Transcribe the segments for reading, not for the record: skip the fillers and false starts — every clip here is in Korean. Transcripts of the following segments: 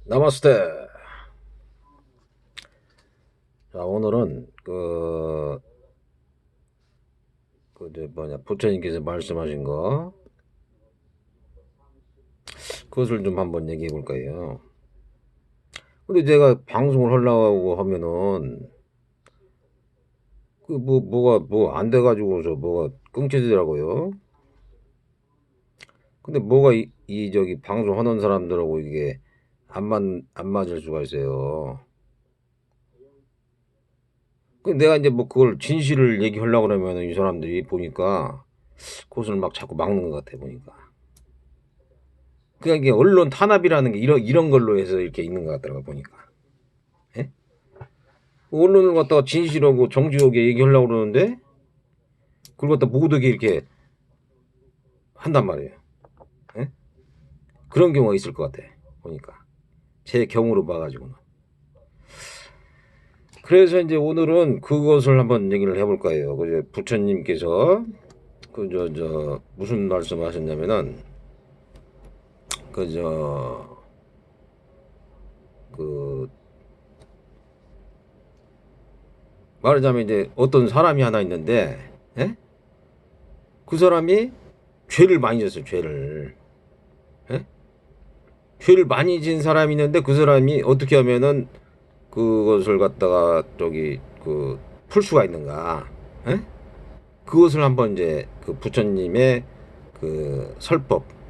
나마스테. 자, 오늘은 부처님께서 말씀하신 거 그것을 좀 한번 얘기해 볼 거예요. 근데 제가 방송을 하려고 하면은 뭐가 안 돼가지고서 뭐가 끊겨지더라고요. 근데 뭐가 저기 방송하는 사람들하고 이게 안 맞을 수가 있어요. 근데 내가 이제 뭐 그걸 진실을 얘기하려고 그러면 이 사람들이 보니까 그것을 막 자꾸 막는 것 같아 보니까. 그러니까 이게 언론 탄압이라는 게 이런 걸로 해서 이렇게 있는 것 같더라고 보니까. 예? 언론을 갖다가 진실하고 정직하게 얘기하려고 그러는데 그걸 갖다 모두게 이렇게 한단 말이에요. 예? 그런 경우가 있을 것 같아 보니까. 제 경우로 봐가지고는. 그래서 이제 오늘은 그것을 한번 얘기를 해볼 거예요. 그 부처님께서 무슨 말씀하셨냐면은 그저 그 말하자면 이제 어떤 사람이 하나 있는데, 예? 그 사람이 죄를 많이 졌어요. 죄를. 예? 죄를 많이 진 사람이 있는데 그 사람이 어떻게 하면은 그것을 갖다가 풀 수가 있는가? 예? 그것을 한번 이제 그 부처님의 그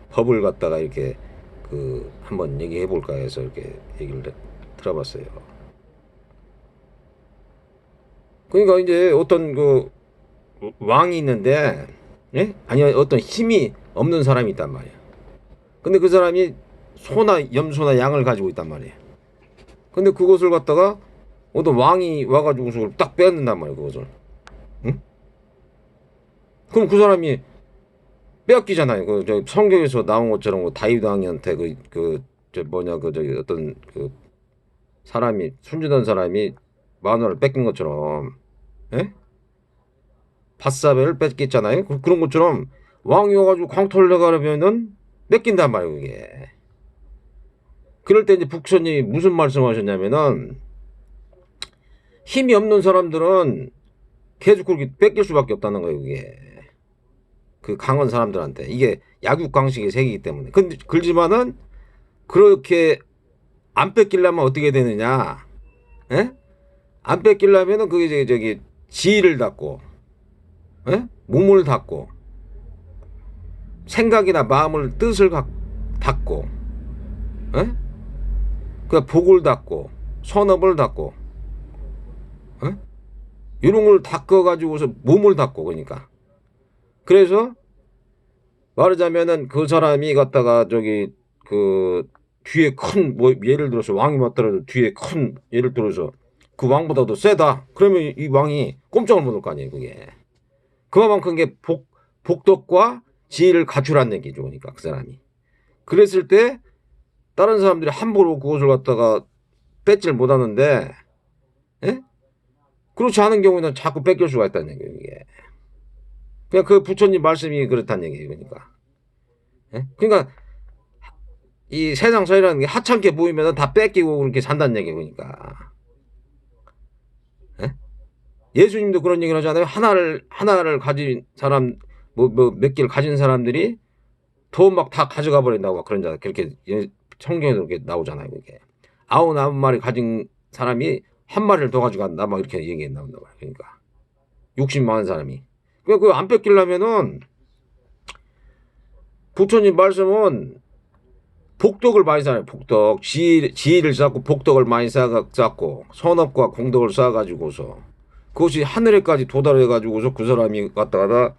법을 갖다가 이렇게 한번 얘기해 볼까 해서 이렇게 얘기를 들어봤어요. 그러니까 이제 어떤 왕이 있는데, 예? 아니 어떤 힘이 없는 사람이 있단 말이야. 근데 그 사람이 소나 염소나 양을 가지고 있단 말이에요. 근데 그것을 갖다가 어떤 왕이 와가지고 그걸 딱 빼앗는단 말이에요. 그것을. 응? 그럼 그 사람이 빼앗기잖아요. 저 성경에서 나온 것처럼 다윗 왕한테 저기 어떤 사람이 순진한 사람이 마누라를 뺏긴 것처럼, 예? 밧사베를 뺏겼잖아요. 그런 것처럼 왕이 와가지고 광토를 해가려면은 뺏긴단 말이에요. 그게. 그럴 때 이제 북천이 무슨 말씀하셨냐면은 힘이 없는 사람들은 계속 그렇게 뺏길 수밖에 없다는 거예요. 그게 그 강한 사람들한테 이게 약육강식의 세계이기 때문에. 근데 그렇지만은 그렇게 안 뺏기려면 어떻게 되느냐? 예? 안 뺏기려면은 그게 저기 지혜를 닫고, 예? 몸을 닫고, 생각이나 마음을 뜻을 닫고, 예? 그 복을 닫고, 선업을 닫고, 예? 이런 걸 닦아가지고서 몸을 닫고 그러니까. 그래서 말하자면은 그 사람이 갖다가 저기 뒤에 큰 뭐 예를 들어서 왕이 맞더라도 뒤에 큰 예를 들어서 그 왕보다도 세다. 그러면 이 왕이 꼼짝을 못 할 거 아니에요. 그게 그만큼 게 복덕과 지혜를 갖추라는 얘기죠. 그러니까 그 사람이 그랬을 때 다른 사람들이 함부로 그것을 갖다가 뺏질 못하는데, 예? 그렇지 않은 경우에는 자꾸 뺏길 수가 있다는 얘기예요. 이게 그냥 그 부처님 말씀이 그렇다는 얘기예요. 그러니까, 예? 그러니까 이 세상 사이라는 게 하찮게 보이면 다 뺏기고 그렇게 산다는 얘기예요. 그러니까, 예? 예수님도 그런 얘기를 하잖아요. 하나를 가진 사람 몇 개를 가진 사람들이 더 막 다 가져가 버린다고 막 그런 자 그렇게 성경에 그렇게 나오잖아요. 그게 99마리 가진 사람이 한 마리를 더 가져간다 막 이렇게 얘기했나 본다. 그러니까 욕심 많은 사람이 그러니까 그안 뺏기려면은 부처님 말씀은 복덕을 많이 쌓아요. 복덕 지혜를 쌓고 복덕을 많이 쌓고 선업과 공덕을 쌓아가지고서 그것이 하늘에까지 도달해가지고서 그 사람이 갖다가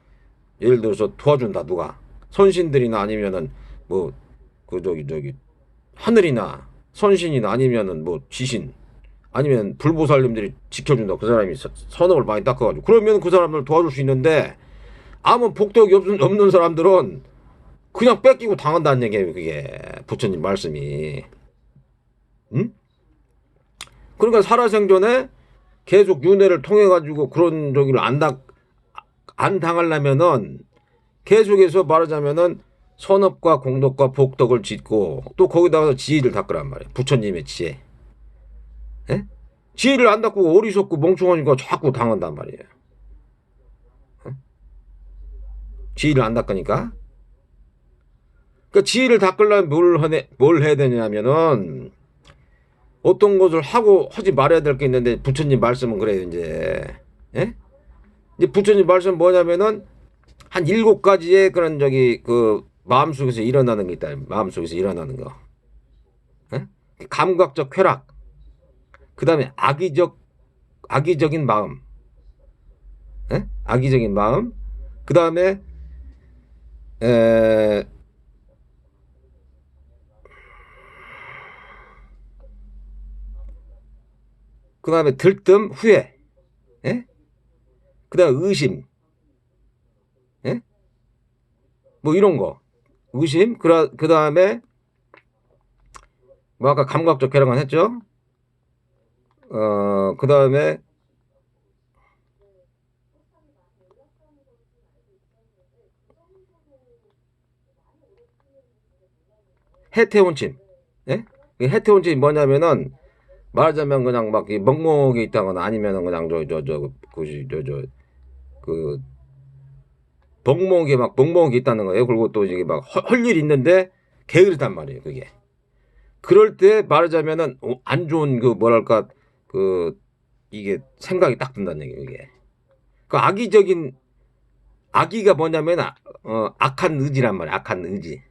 예를 들어서 도와준다. 누가 선신들이나 아니면은 뭐 저기 하늘이나 선신이나 아니면은 뭐 지신 아니면 불보살님들이 지켜준다. 그 사람이 선업을 많이 닦아가지고 그러면 그 사람을 도와줄 수 있는데 아무 복덕이 없는 사람들은 그냥 뺏기고 당한다는 얘기예요. 그게 부처님 말씀이. 응? 그러니까 살아생전에 계속 윤회를 통해 가지고 그런 저기를 안 당하려면은 계속해서 말하자면은 선업과 공덕과 복덕을 짓고 또 거기다가 지혜를 닦으란 말이에요. 부처님의 지혜. 예? 지혜를 안 닦고 어리석고 멍청하니까 자꾸 당한단 말이에요. 예? 지혜를 안 닦으니까. 그러니까 지혜를 닦으려면 뭘 해야 되냐면은 어떤 것을 하지 말아야 될 게 있는데 부처님 말씀은 그래요. 예? 이제 부처님 말씀 뭐냐면은 한 7가지의 그런 그 마음속에서 일어나는 게 있다. 마음속에서 일어나는 거. 예? 감각적 쾌락. 그다음에 악의적인 마음. 예? 악의적인 마음. 그다음에 그다음에 들뜸, 후회. 예? 그다음에 의심. 예? 뭐 이런 거. 의심. 그다음에 뭐 아까 감각적 쾌락은 했죠. 그다음에 해태혼침. 예? 해태혼침이 뭐냐면은 말하자면 그냥 막 멍멍하게 있다거나 아니면은 그냥 그 멍멍하게 있다는 거예요. 그리고 또 이게 막 할 일이 있는데 게으르단 말이에요. 그게. 그럴 때 말하자면은 안 좋은 그 뭐랄까 그 이게 생각이 딱 든다는 얘기예요. 이게. 그 악의가 뭐냐면 악한 의지란 말이야. 악한 의지.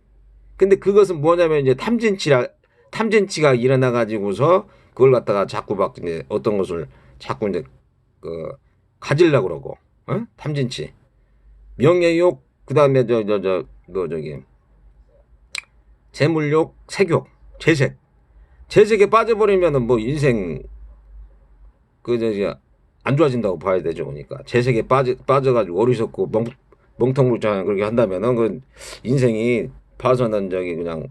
근데 그것은 뭐냐면 이제 탐진치가 일어나 가지고서 그걸 갖다가 자꾸 막 이제 어떤 것을 자꾸 이제 그 가지려고 그러고, 탐진치, 명예욕, 그다음에 저기 재물욕, 색욕, 재색에 빠져버리면은 뭐 인생 안 좋아진다고 봐야 되죠. 그러니까 재색에 빠져가지고 어리석고 멍텅구장 그렇게 한다면은 그 인생이 봐서는 그냥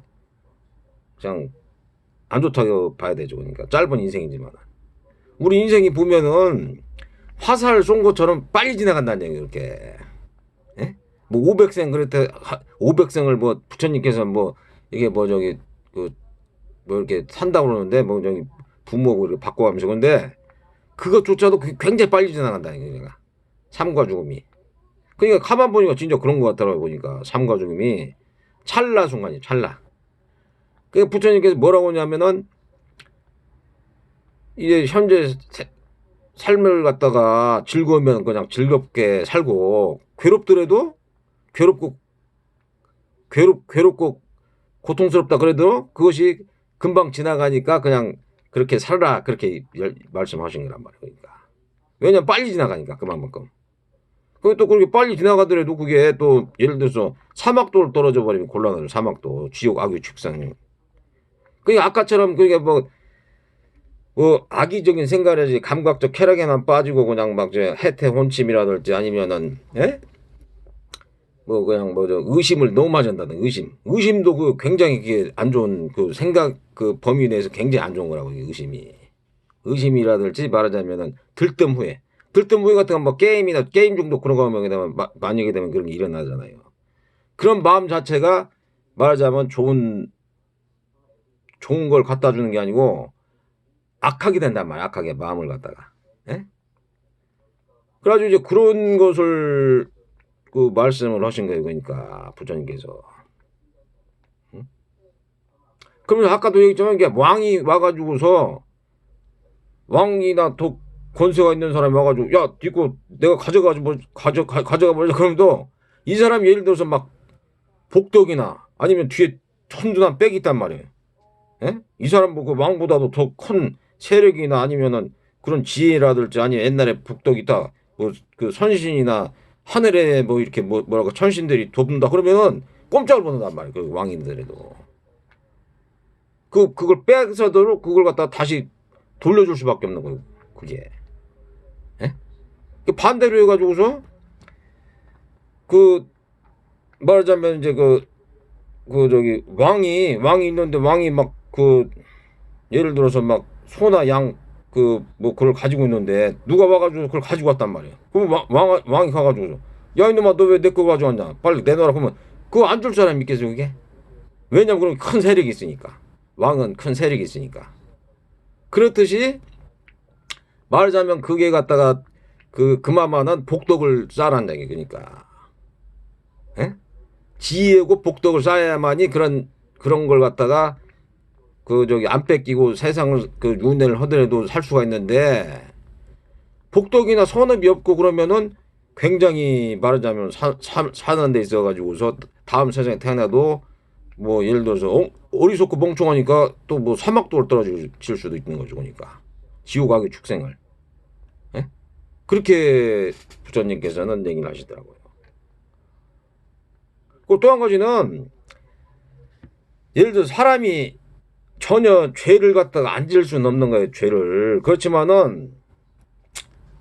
안 좋다고 봐야 되죠. 그러니까 짧은 인생이지만 우리 인생이 보면은 화살 쏜 것처럼 빨리 지나간다는 얘기 이렇게. 예? 뭐 500생 그랬대 500생을 뭐 부처님께서 뭐 이게 뭐 뭐 이렇게 산다고 그러는데 뭐 부모고 이렇게 바꿔가면서 근데 그것조차도 굉장히 빨리 지나간다는 얘기가. 삶과 죽음이. 그러니까 가만 보니까 진짜 그런 것 같더라고 보니까 삶과 죽음이 찰나 순간이 찰나. 그 부처님께서 뭐라고 하냐면은 이제 현재 삶을 갖다가 즐거우면 그냥 즐겁게 살고 괴롭더라도 괴롭고 고통스럽다 그래도 그것이 금방 지나가니까 그냥 그렇게 살아라 그렇게 말씀하신 거란 말이에요. 그러니까 왜냐면 빨리 지나가니까 그만큼. 그게 또 그렇게 빨리 지나가더라도 그게 또 예를 들어서 사막도를 떨어져 버리면 곤란하죠. 사막도 지옥 악의 축생. 그러니까 아까처럼 그게 뭐 악의적인 생각이지 감각적 쾌락에만 빠지고 그냥 막 해태혼침이라든지 아니면은 뭐 그냥 의심을 너무 많이 한다는 의심도 그 굉장히 그게 안 좋은 그 생각 그 범위 내에서 굉장히 안 좋은 거라고 의심이라든지 말하자면은 들뜸 후회 같은 건 뭐 게임 중독 그런 거 하면 만약에 되면 그런 게 일어나잖아요. 그런 마음 자체가 말하자면 좋은 걸 갖다 주는 게 아니고 악하게 된단 말이야. 악하게 마음을 갖다가. 예? 그래가지고 이제 그런 것을 그 말씀을 하신 거예요. 그러니까 부처님께서. 응? 그러면 아까도 얘기했지만 이게 왕이 와가지고서 왕이나 더 권세가 있는 사람이 와가지고 야 니거 내가 가져가 버려 그러면도 이 사람이 예를 들어서 막 복덕이나 아니면 뒤에 천둔한 빽이 있단 말이에요. 예? 이 사람 뭐 그 왕보다도 더 큰 세력이나 아니면은 그런 지혜라든지 아니면 옛날에 복덕이 있다 뭐 그 선신이나 하늘에 뭐 이렇게 뭐라고 천신들이 돕는다 그러면은 꼼짝을 못 한단 말이에요. 그 왕인들에도 그걸 빼서도 그걸 갖다 다시 돌려줄 수밖에 없는 거예요. 그게. 예? 반대로 해가지고서 그 말하자면 이제 왕이 있는데 왕이 막 예를 들어서 막 소나 양 뭐 그걸 가지고 있는데 누가 와가지고 그걸 가지고 왔단 말이에요. 그럼 왕이 가가지고 야 이놈아 너 왜 내 거 가져왔냐 빨리 내놔라 그러면 그거 안 줄 사람이 있겠어 그게? 왜냐면 그럼 큰 세력이 있으니까. 왕은 큰 세력이 있으니까. 그렇듯이 말하자면 그게 갖다가 그마마는 복덕을 쌓아낸다 그러니까. 예? 지혜고 복덕을 쌓아야만이 그런 걸 갖다가 안 뺏기고 세상을 윤회를 하더라도 살 수가 있는데, 복덕이나 선업이 없고 그러면은 굉장히 말하자면 사는 데 있어 가지고서 다음 세상에 태어나도 뭐 예를 들어서 어리석고 멍청하니까 또 뭐 사막도를 떨어질 수도 있는 거죠. 그러니까 지옥악의 축생을. 예? 그렇게 부처님께서는 얘기를 하시더라고요. 또 한 가지는 예를 들어 사람이 전혀 죄를 갖다가 안 지을 수는 없는 거예요. 죄를. 그렇지만은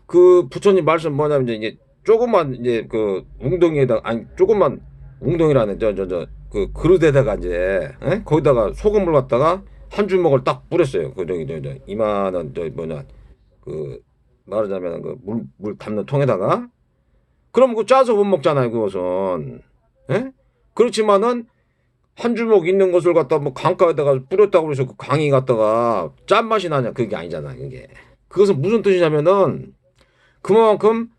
그 부처님 말씀 뭐냐면 이제 조금만 이제 웅덩이에다 아니 조금만 웅덩이라는 그 그릇에다가 이제 거기다가 소금을 갖다가 한 주먹을 딱 뿌렸어요. 이만한 말하자면 물 담는 통에다가. 그럼 그거 짜서 못 먹잖아요. 그것은. 예? 그렇지만은 한 주먹 있는 것을 갖다 뭐 강가에다가 뿌렸다고 해서 그 강이 갖다가 짠맛이 나냐? 그게 아니잖아요. 그게. 그것은 무슨 뜻이냐면은 그만큼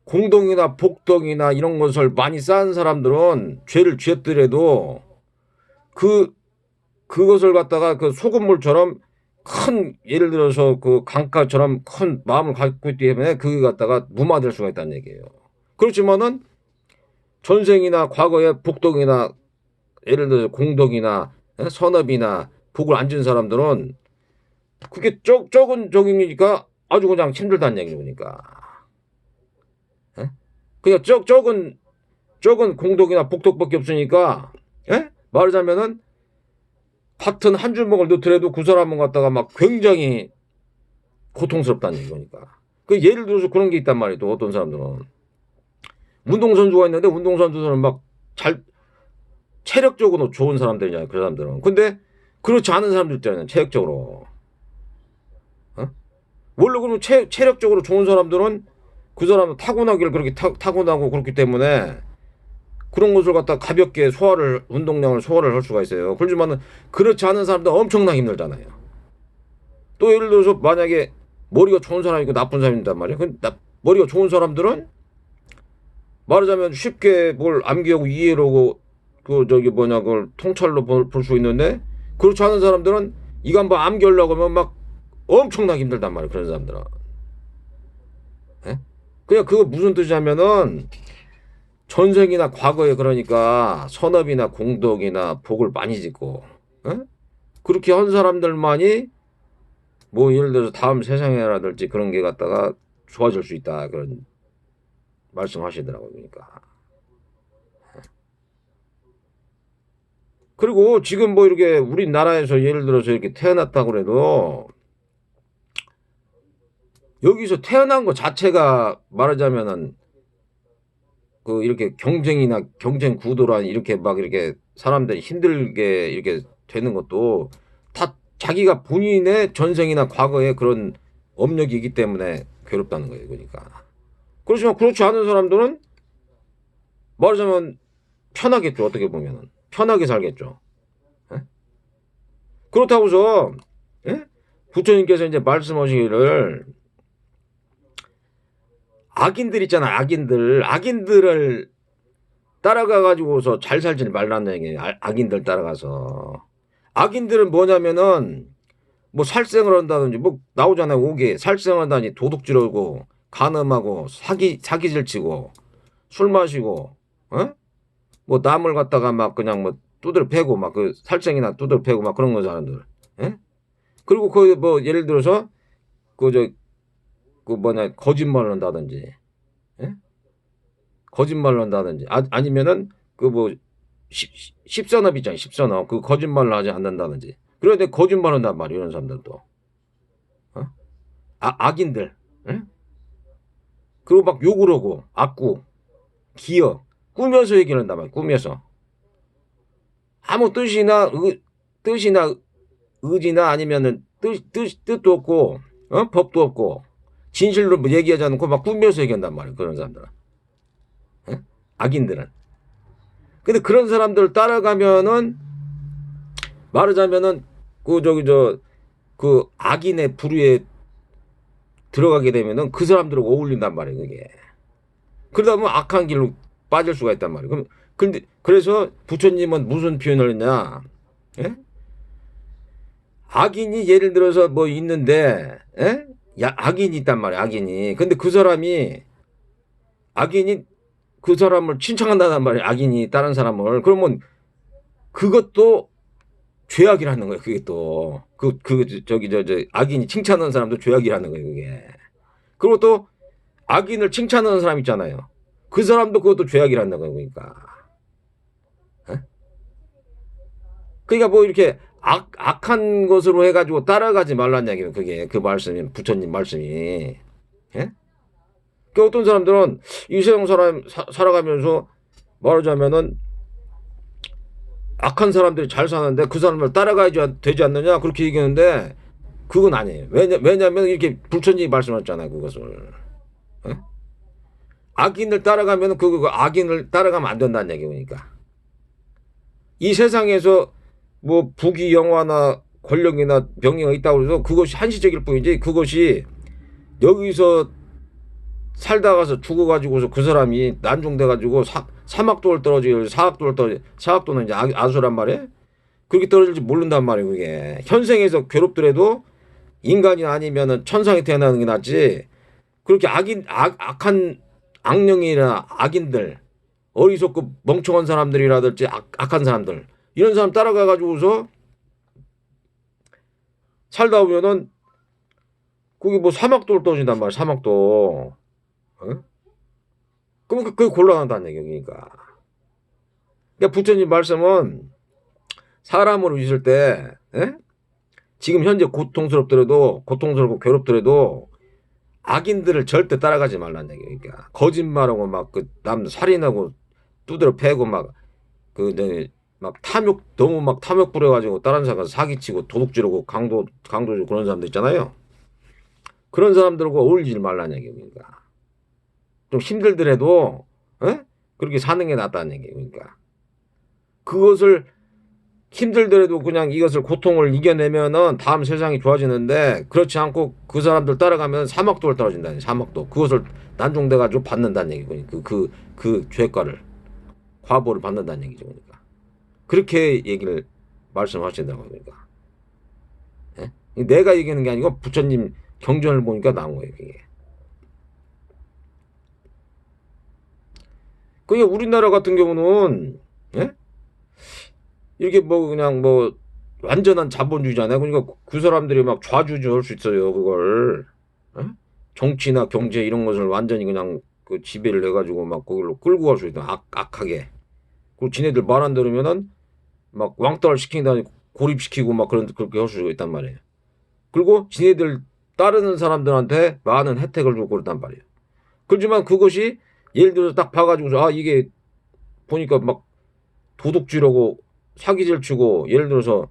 공덕이나 복덕이나 이런 것을 많이 쌓은 사람들은 죄를 지었더라도 그것을 갖다가 그 소금물처럼 큰 예를 들어서 그 강가처럼 큰 마음을 갖고 있기 때문에 그게 갖다가 무마될 수가 있다는 얘기예요. 그렇지만은 전생이나 과거에 복덕이나 예를 들어서 공덕이나 선업이나 복을 안 진 사람들은 그게 적은 적이니까 아주 그냥 힘들다는 얘기니까. 그냥 적은 공덕이나 복덕밖에 없으니까, 예? 말하자면은 같은 한 주먹을 넣더라도 그 사람은 갖다가 막 굉장히 고통스럽다는 얘기니까. 그 예를 들어서 그런 게 있단 말이에요. 또 어떤 사람들은 운동선수가 있는데 운동선수들은 막 체력적으로 좋은 사람들이잖아요. 그 사람들은. 근데 그렇지 않은 사람들 있잖아요. 체력적으로. 원래 그러면 체력적으로 좋은 사람들은 그 사람은 타고나기를 그렇게 타고나고 그렇기 때문에 그런 것을 갖다 가볍게 운동량을 소화를 할 수가 있어요. 그렇지만은 그렇지 않은 사람들은 엄청나게 힘들잖아요. 또 예를 들어서 만약에 머리가 좋은 사람이 있고 나쁜 사람이 있단 말이에요. 머리가 좋은 사람들은 말하자면 쉽게 뭘 암기하고 이해를 하고 그걸 통찰로 볼 수 있는데, 그렇지 않은 사람들은 이거 한번 암기하려고 하면 막 엄청나게 힘들단 말이에요. 그런 사람들은. 예? 그냥 그거 무슨 뜻이냐면은 전생이나 과거에 그러니까 선업이나 공덕이나 복을 많이 짓고 그렇게 한 사람들만이 뭐 예를 들어서 다음 세상이라든지 그런 게 갖다가 좋아질 수 있다 그런 말씀하시더라고요. 그러니까. 그리고 지금 뭐 이렇게 우리나라에서 예를 들어서 이렇게 태어났다고 그래도 여기서 태어난 것 자체가 말하자면은 이렇게 경쟁 구도란 이렇게 막 이렇게 사람들이 힘들게 이렇게 되는 것도 다 자기가 본인의 전생이나 과거에 그런 업력이 있기 때문에 괴롭다는 거예요. 그러니까. 그렇지만 그렇지 않은 사람들은 말하자면 편하겠죠. 어떻게 보면은. 편하게 살겠죠. 예? 그렇다고 해서, 예? 부처님께서 이제 말씀하시기를 악인들 있잖아. 악인들을 따라가 가지고서 잘 살지 말라는 얘기예요. 악인들 따라가서. 악인들은 뭐냐면은 뭐 살생을 한다든지 뭐 나오잖아요. 오게 살생을 한다든지 도둑질하고 간음하고 사기질 치고 술 마시고 뭐 남을 갖다가 막 그냥 뭐 두드려 패고 막 살생이나 두드려 패고 막 그런 거 사람들. 예? 그리고 뭐 예를 들어서 거짓말을 한다든지, 예? 거짓말을 한다든지, 아니면은 십선업 있잖아요. 십선업. 거짓말을 하지 않는다든지. 그런데 거짓말 한단 말이에요. 이런 사람들도. 악인들. 예? 그리고 막 욕을 하고, 악구, 기어, 꾸며서 얘기를 한단 말이에요. 꾸며서. 아무 뜻이나 의지나 아니면은 뜻도 없고, 법도 없고, 진실로 뭐 얘기하지 않고 막 꾸며서 얘기한단 말이에요. 그런 사람들은. 악인들은. 근데 그런 사람들 따라가면은 말하자면은 그 악인의 부류에 들어가게 되면은 그 사람들하고 어울린단 말이에요, 그게. 그러다 보면 악한 길로 빠질 수가 있단 말이에요. 근데 그래서 부처님은 무슨 표현을 했냐? 예? 악인이 예를 들어서 뭐 있는데, 예? 악인이 있단 말이에요, 악인이. 근데 악인이 그 사람을 칭찬한다는 말이에요, 악인이 다른 사람을. 그러면 그것도 죄악이라는 거예요, 그게 또. 악인이 칭찬하는 사람도 죄악이라는 거예요, 그게. 그리고 또 악인을 칭찬하는 사람 있잖아요. 그 사람도 그것도 죄악이라는 거예요, 그러니까. 에? 그러니까 뭐 이렇게 악한 것으로 해가지고 따라가지 말란 얘기예요, 그게. 그 말씀이, 부처님 말씀이. 예? 그 어떤 사람들은 이 세상 살아가면서 말하자면은 악한 사람들이 잘 사는데 그 사람을 따라가야 되지 않느냐 그렇게 얘기하는데 그건 아니에요. 왜냐면 이렇게 부처님이 말씀하셨잖아요, 그것을. 에? 악인을 따라가면 그 악인을 따라가면 안 된다는 얘기니까. 이 세상에서 뭐 부귀 영화나 권력이나 명예가 있다고 해서 그것이 한시적일 뿐이지 그것이 여기서 살다 가서 죽어가지고서 그 사람이 난중돼가지고 사막도를 떨어지고 사학도는 이제 아수란 말이에요. 그렇게 떨어질지 모른단 말이에요, 그게. 현생에서 괴롭더라도 인간이 아니면은 천상에 태어나는 게 낫지. 그렇게 악한 악령이나 악인들, 어리석고 멍청한 사람들이라든지 악한 사람들, 이런 사람 따라가가지고서 살다 보면은 그게 뭐 사막도를 떨어진단 말이야, 사막도. 어? 그럼 그게 곤란하다는 얘기니까. 그러니까 부처님 말씀은 사람으로 있을 때, 에? 지금 현재 고통스럽고 괴롭더라도 악인들을 절대 따라가지 말라는 얘기예요. 그러니까 거짓말하고 막 그 남 살인하고 두드려 패고 막 너무 막 탐욕 부려가지고 다른 사람 사기치고 도둑질하고 강도주 그런 사람들 있잖아요. 그런 사람들하고 어울리지 말라는 얘기예요. 그러니까 좀 힘들더라도 그렇게 사는 게 낫다는 얘기예요. 그러니까 그것을 힘들더라도 그냥 이것을 고통을 이겨내면은 다음 세상이 좋아지는데 그렇지 않고 그 사람들 따라가면 사막도를 떨어진다니. 사막도. 그것을 난중돼가지고 받는다는 얘기고 그 죄과를 과보를 받는다는 얘기죠. 그러니까 그렇게 얘기를 말씀하시더라고요. 그러니까 내가 얘기하는 게 아니고 부처님 경전을 보니까 나온 거예요. 이게. 그게 우리나라 같은 경우는 이렇게 뭐 그냥 뭐 완전한 자본주의잖아요. 그러니까 그 사람들이 막 좌주할 수 있어요. 그걸 정치나 경제 이런 것을 완전히 그냥 그 지배를 해가지고 막 거기로 끌고 갈 수 있다. 악하게. 그리고 지네들 말 안 들으면은 막 왕따를 시킨다니 고립시키고 막 그렇게 할 수 있단 말이에요. 그리고 지네들 따르는 사람들한테 많은 혜택을 주고 그렇단 말이에요. 그렇지만 그것이 예를 들어서 딱 봐가지고서 이게 보니까 막 도둑질하고 사기질 치고 예를 들어서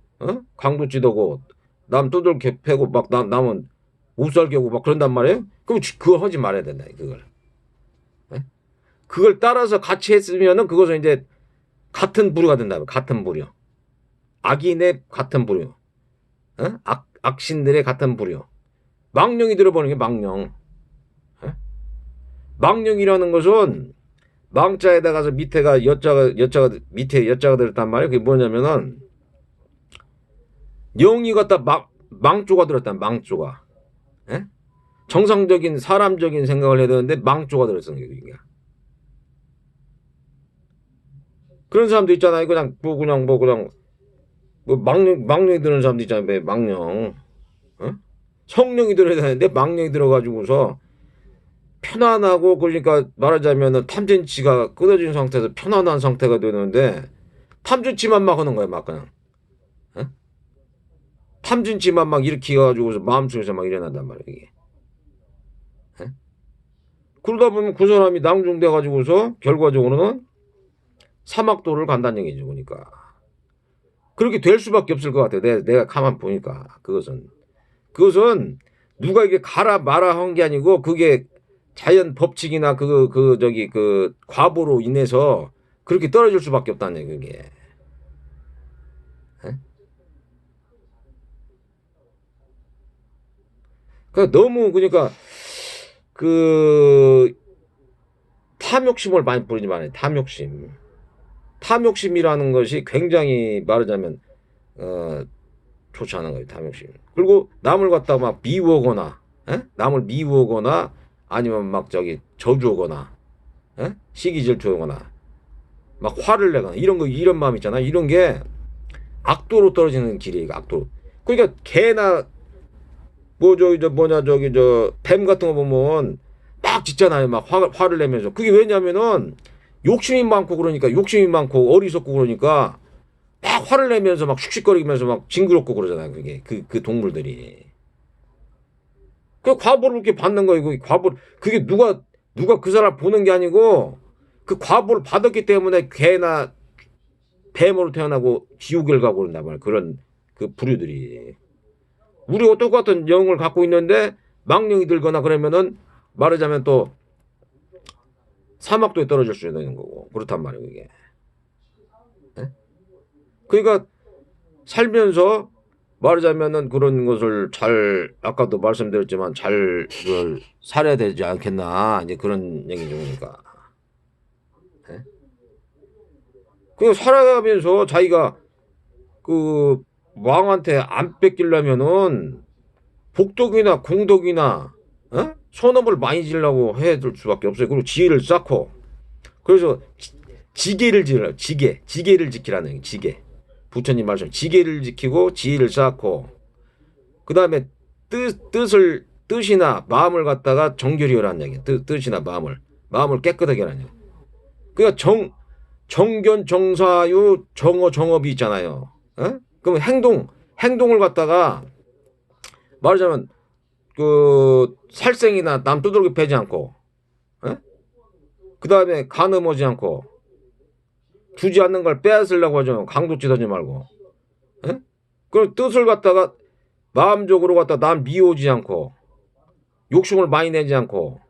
강도찌더고 남 두들겨 패고 막 남은 못살게 하고 막 그런단 말이에요. 그럼 그거 하지 말아야 된다. 그걸 따라서 같이 했으면은 그것은 이제 같은 부류가 된다. 같은 부류. 악인의 같은 부류. 악신들의 같은 부류. 망령이 들어보는 게 망령. 망령이라는 것은 망자에다가서 밑에가 밑에 여자가 들었단 말이에요. 그게 뭐냐면은 영이 갖다 망조가 들었단 망조가. 정상적인 사람적인 생각을 해야 되는데 망조가 들었던 게 그러니까. 그런 사람도 있잖아요. 그냥 망령이 드는 사람도 있잖아요. 왜 망령. 성령이 들어야 되는데 망령이 들어가지고서 편안하고 그러니까 말하자면은 탐진치가 끊어진 상태에서 편안한 상태가 되는데 탐진치만 막 하는 거야. 막 그냥. 탐진치만 막 일으켜가지고서 마음속에서 막 일어난단 말이야. 이게. 그러다 보면 그 사람이 낭중돼가지고서 결과적으로는 사막도를 간다는 얘기죠. 그러니까. 그렇게 될 수밖에 없을 것 같아요. 내가 가만 보니까 그것은 누가 이게 가라 마라 한 게 아니고 그게 자연 법칙이나 그 과보로 인해서 그렇게 떨어질 수밖에 없다는 얘기 그게. 예? 그러니까 너무 그러니까 그 탐욕심을 많이 부리지 말아요. 탐욕심. 탐욕심이라는 것이 굉장히 말하자면 좋지 않은 거예요. 탐욕심. 그리고 남을 갖다가 막 미워하거나 남을 미워하거나 아니면 막 저기 저주하거나 시기 질투하거나 막 화를 내거나 이런 거 이런 마음 있잖아. 이런 게 악도로 떨어지는 길이에요. 악도로. 그러니까 개나 뭐 저기 저 뭐냐 저기 저 뱀 같은 거 보면 막 짖잖아요. 막 화를 내면서. 그게 왜냐면은 욕심이 많고 그러니까 욕심이 많고 어리석고 그러니까 막 화를 내면서 막 슉슉거리면서 막 징그럽고 그러잖아요. 그게 그 동물들이. 그 과보를 이렇게 받는 거예요. 그 과보 그게 누가 그 사람 보는 게 아니고 그 과보를 받았기 때문에 개나 뱀으로 태어나고 지옥을 가고 그런단 말이야. 그런 그 부류들이. 우리가 똑같은 영을 갖고 있는데 망령이 들거나 그러면은 말하자면 또 사막도에 떨어질 수 있는 거고 그렇단 말이에요. 이게. 그러니까 살면서 말하자면은 그런 것을 잘 아까도 말씀드렸지만 잘 그걸 살아야 되지 않겠나 이제 그런 얘기죠. 그러니까. 그 살아가면서 자기가 그 왕한테 안 뺏기려면은 복덕이나 공덕이나 선업을 많이 지려고 해야 될 수밖에 없어요. 그리고 지혜를 쌓고 그래서 지계를 지으라 지계를 지키라는 얘기. 지계 부처님 말씀 지계를 지키고 지혜를 쌓고 그 다음에 뜻이나 마음을 갖다가 정결히 하라는 얘기. 뜻이나 마음을 깨끗하게 하라는 얘기. 그러니까 정견 정사유 정어 정업이 있잖아요. 그럼 행동을 갖다가 말하자면 그 살생이나 남 두들겨 패지 않고 그 다음에 간음하지 않고 주지 않는 걸 빼앗으려고 하죠. 강도짓하지 말고. 그럼 뜻을 갖다가 마음적으로 갖다 남 미워하지 않고 욕심을 많이 내지 않고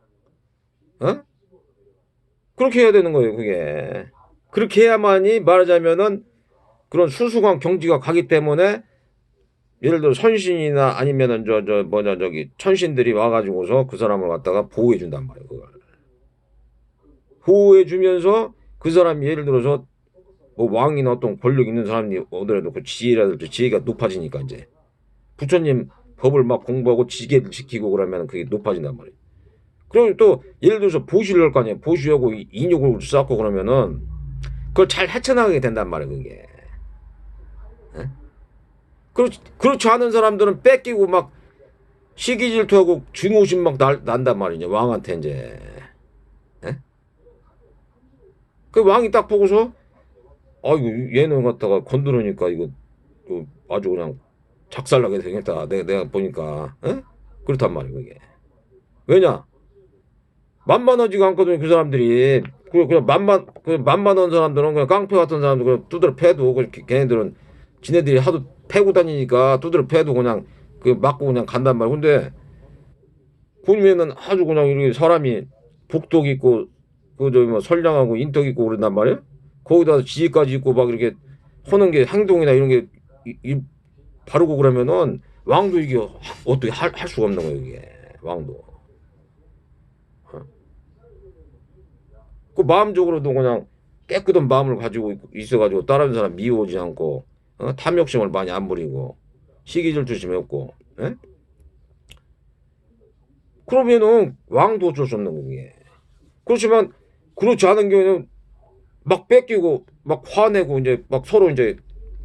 그렇게 해야 되는 거예요. 그게 그렇게 해야만이 말하자면은 그런 수수관 경지가 가기 때문에 예를 들어 선신이나 아니면은 저 뭐냐 저기 천신들이 와가지고서 그 사람을 갖다가 보호해 준단 말이에요. 그걸 보호해 주면서 그 사람이 예를 들어서 뭐 왕이나 어떤 권력 있는 사람이 오더라도 그 지혜라든지 지혜가 높아지니까 이제 부처님 법을 막 공부하고 지혜를 지키고 그러면 그게 높아진단 말이에요. 그리고 또 예를 들어서 보시를 할 거 아니에요. 보시하고 인욕을 쌓고 그러면은 그걸 잘 헤쳐나가게 된단 말이에요. 그게. 그렇지 않은 사람들은 뺏기고 막 시기 질투하고 증오심 막 난단 말이냐 왕한테 이제. 그 왕이 딱 보고서 아이고 얘는 갖다가 건드리니까 이거 아주 그냥 작살나게 생겼다. 내가 보니까 그렇단 말이에요. 그게. 왜냐 만만하지가 않거든요. 그 사람들이 그냥 만만한 사람들은 그냥 깡패 같은 사람들 그냥 두드려 패도 걔네들은 지네들이 하도 패고 다니니까 두드려 패도 그냥 그 맞고 그냥 간단 말이에요. 근데 보면은 아주 그냥 이렇게 사람이 복덕 있고 그 저기 뭐 선량하고 인덕 있고 그런단 말이에요. 거기다 지혜까지 있고 막 이렇게 하는 게 행동이나 이런 게 바르고 그러면은 왕도 이게 어떻게 할 수가 없는 거예요. 이게 왕도. 그 마음적으로도 그냥 깨끗한 마음을 가지고 있어가지고 다른 사람 미워하지 않고 탐욕심을 많이 안 부리고 시기질투심이 없고 그러면은 왕도 어쩔 수 없는 거게. 그렇지만 그렇지 않은 경우는 막 뺏기고 막 화내고 이제 막 서로 이제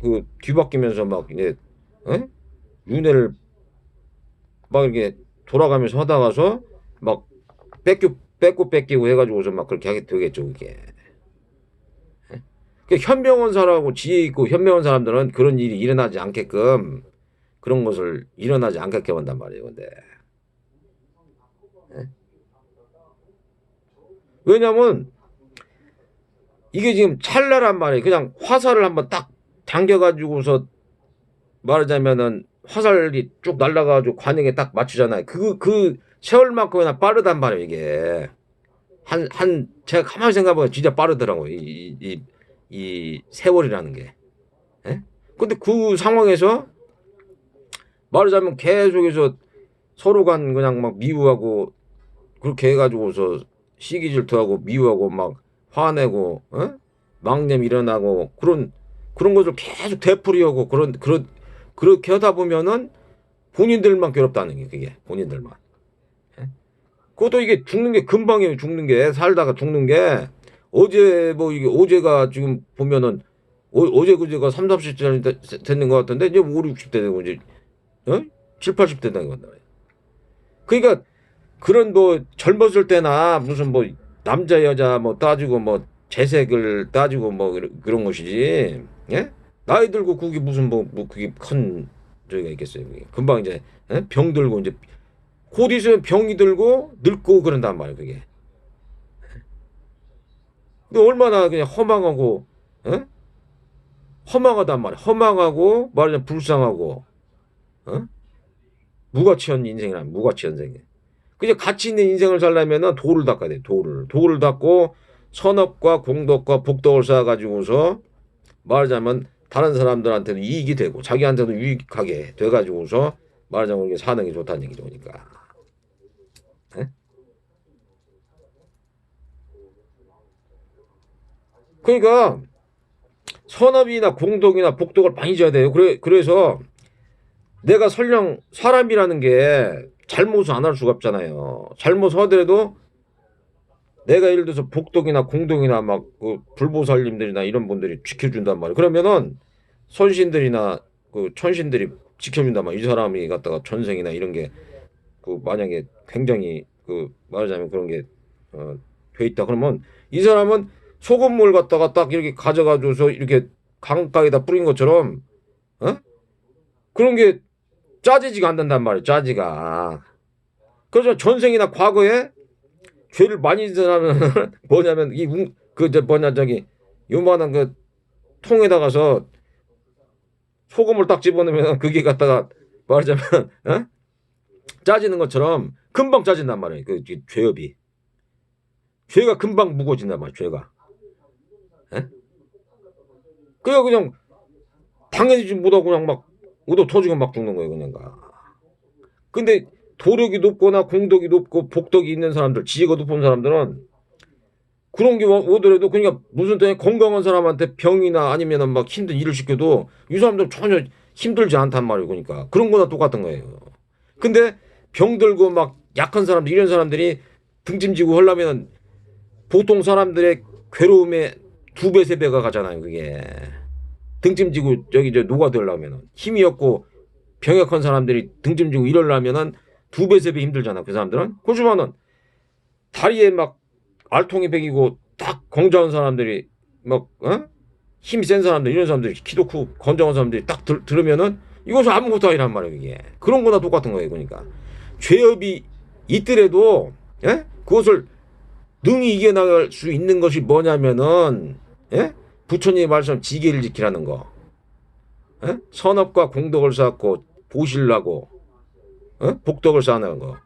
그 뒤바뀌면서 막 이제 윤회를 막 이렇게 돌아가면서 하다가서 막 뺏기고 해가지고서 막 그렇게 하게 되겠죠 그게. 그러니까 현명한 지혜 있고 현명한 사람들은 그런 일이 일어나지 않게끔 그런 것을 일어나지 않게끔 한단 말이에요. 근데 왜냐면 이게 지금 찰나란 말이에요. 그냥 화살을 한번 딱 당겨가지고서 말하자면은 화살이 쭉 날아가지고 관역에 딱 맞추잖아요. 그 세월만큼이나 빠르단 말이에요. 이게 제가 가만히 생각해보면 진짜 빠르더라고요. 이 세월이라는 게. 예? 근데 그 상황에서 말하자면 계속해서 서로 간 그냥 막 미워하고 그렇게 해가지고서 시기 질투하고 미워하고 막 화내고, 막내 일어나고 그런 것을 계속 되풀이하고 그렇게 하다 보면은 본인들만 괴롭다는 게 그게 본인들만. 예? 그것도 이게 죽는 게 금방이에요. 죽는 게 살다가 죽는 게 어제 뭐 이게 어제가 지금 보면은 어제 그제가 3, 40대 됐는 것 같은데 이제 5, 60대 되고 이제 7, 80대 되는 건다. 그러니까 그런 뭐 젊었을 때나 무슨 뭐 남자 여자 뭐 따지고 뭐 재색을 따지고 뭐 그런 것이지. 예? 나이 들고 그게 무슨 뭐 그게 큰 저기가 있겠어요. 그게. 금방 이제 병 들고 이제 곧 있으면 병이 들고 늙고 그런단 말이에요. 그게. 근데 얼마나 그냥 허망하고 허망하단 말이야. 허망하고 말하자면 불쌍하고 무가치한 인생이란 무가치한 인생. 그냥 가치 있는 인생을 살려면은 도를 닦아야 돼. 도를 닦고 선업과 공덕과 복덕을 쌓아가지고서 말하자면 다른 사람들한테도 이익이 되고 자기한테도 유익하게 돼가지고서 말하자면 이게 사는 게 좋다는 얘기죠. 그러니까. 예? 그러니까 선업이나 공덕이나 복덕을 많이 줘야 돼요. 그래서 내가 설령 사람이라는 게 잘못을 안 할 수가 없잖아요. 잘못하더라도 내가 예를 들어서 복덕이나 공덕이나 막 그 불보살님들이나 이런 분들이 지켜준단 말이에요. 그러면은 선신들이나 그 천신들이 지켜준단 말이에요. 이 사람이 갖다가 전생이나 이런 게 그 만약에 굉장히 그 말하자면 그런 게 돼 있다 그러면 이 사람은 소금물 갖다가 딱 이렇게 가져가줘서 이렇게 강가에다 뿌린 것처럼 그런 게 짜지지가 않는단 말이에요. 짜지가. 그래서 전생이나 과거에 죄를 많이 지은 사람은 뭐냐면 저기 요만한 그 통에다가서 소금을 딱 집어넣으면 그게 갖다가 말하자면 짜지는 것처럼 금방 짜진단 말이에요. 그 죄가 금방 무거워진단 말이에요. 죄가. 그냥 당연히 못하고 그냥 막 얻어 터지고 막 죽는 거예요. 그냥. 근데 도력이 높거나 공덕이 높고 복덕이 있는 사람들, 지혜가 높은 사람들은 그런 게 오더라도 그러니까 무슨 때문에 건강한 사람한테 병이나 아니면은 막 힘든 일을 시켜도 이 사람들 전혀 힘들지 않단 말이에요. 그러니까 그런 거나 똑같은 거예요. 근데 병 들고 막 약한 사람들 이런 사람들이 등짐지고 하려면 보통 사람들의 괴로움의 2배, 3배가 가잖아요. 그게 등짐지고 저기 녹아들려면 힘이 없고 병약한 사람들이 등짐지고 이러려면은 2배, 3배 힘들잖아. 그 사람들은. 그렇지만은 다리에 막 알통이 베기고 딱 건장한 사람들이 막 힘이 센 사람들 이런 사람들이 키도 크고 건장한 사람들이 딱 들으면은 이것은 아무것도 아니란 말이에요. 이게 그런 거나 똑같은 거예요. 그러니까 죄업이 있더라도 그것을 능히 이겨나갈 수 있는 것이 뭐냐면은 부처님의 말씀 지계를 지키라는 거. 선업과 공덕을 쌓고 보실라고 복덕을 쌓는 거.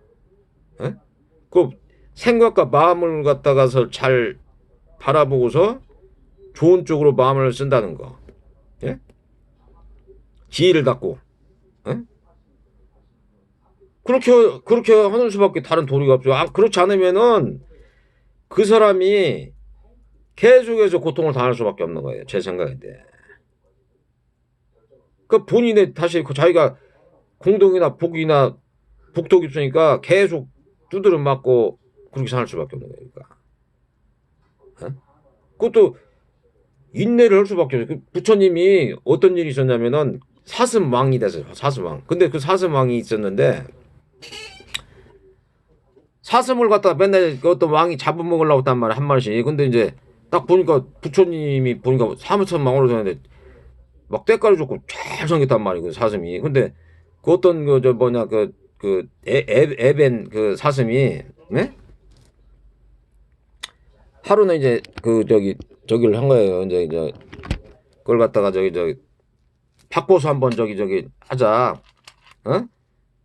그 생각과 마음을 갖다가서 잘 바라보고서 좋은 쪽으로 마음을 쓴다는 거. 지혜를 닦고. 그렇게 하는 수밖에 다른 도리가 없죠. 그렇지 않으면은 그 사람이 계속해서 고통을 당할 수밖에 없는 거예요. 제 생각인데. 그 본인의 다시 그 자기가 공덕이나 복이나 복덕이 있으니까 계속 두드려 맞고 그렇게 살 수밖에 없는 거니까. 그것도 인내를 할 수밖에 없어요. 부처님이 어떤 일이 있었냐면은 사슴왕이 됐어요. 사슴왕. 근데 그 사슴왕이 있었는데 사슴을 갖다가 맨날 어떤 왕이 잡아먹으려고 했단 말이야. 한 마리씩. 근데 이제 딱 보니까 부처님이 보니까 사슴왕으로 되는데 막 때깔이 좋고 잘 생겼단 말이에요. 그 사슴이. 근데 그 어떤 에벤 그 사슴이 하루는 이제 저기를 한 거예요. 이제 그걸 갖다가 저기 박보수 한번 저기 하자.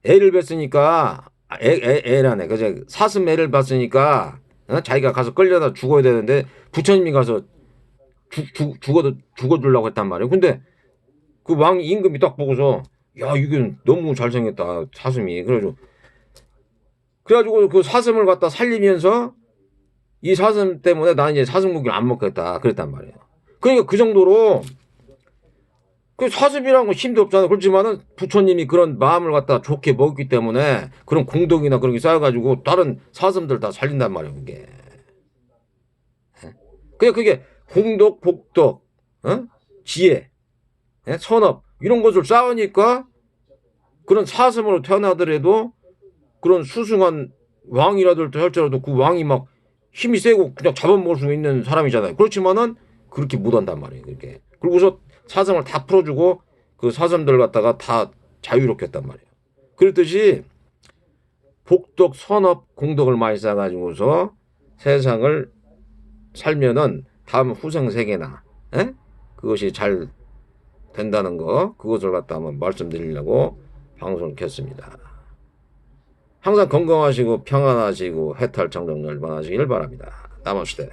애를 뵀으니까 애라네. 그죠? 사슴 애를 봤으니까 자기가 가서 끌려다 죽어야 되는데 부처님이 가서 죽어주려고 했단 말이에요. 근데 그 왕 임금이 딱 보고서 야 이게 너무 잘생겼다 사슴이. 그래가지고 그 사슴을 갖다 살리면서 이 사슴 때문에 나 이제 사슴 고기를 안 먹겠다 그랬단 말이에요. 그러니까 그 정도로 그 사슴이라는 건 힘도 없잖아요. 그렇지만은 부처님이 그런 마음을 갖다 좋게 먹었기 때문에 그런 공덕이나 그런 게 쌓여가지고 다른 사슴들 다 살린단 말이에요. 그게. 그게 공덕, 복덕, 지혜, 선업 이런 것을 쌓으니까 그런 사슴으로 태어나더라도 그런 수승한 왕이라도 할지라도 그 왕이 막 힘이 세고 그냥 잡아먹을 수 있는 사람이잖아요. 그렇지만은 그렇게 못한단 말이에요. 그렇게. 그리고서 사슴을 다 풀어주고 그 사슴들 갖다가 다 자유롭게 했단 말이에요. 그랬듯이 복덕, 선업, 공덕을 많이 쌓아가지고서 세상을 살면은 다음 후생 세계나 그것이 잘 된다는 거 그것을 갖다 한번 말씀드리려고 방송을 켰습니다. 항상 건강하시고 평안하시고 해탈 청정 열반하시길 바랍니다. 나머스테.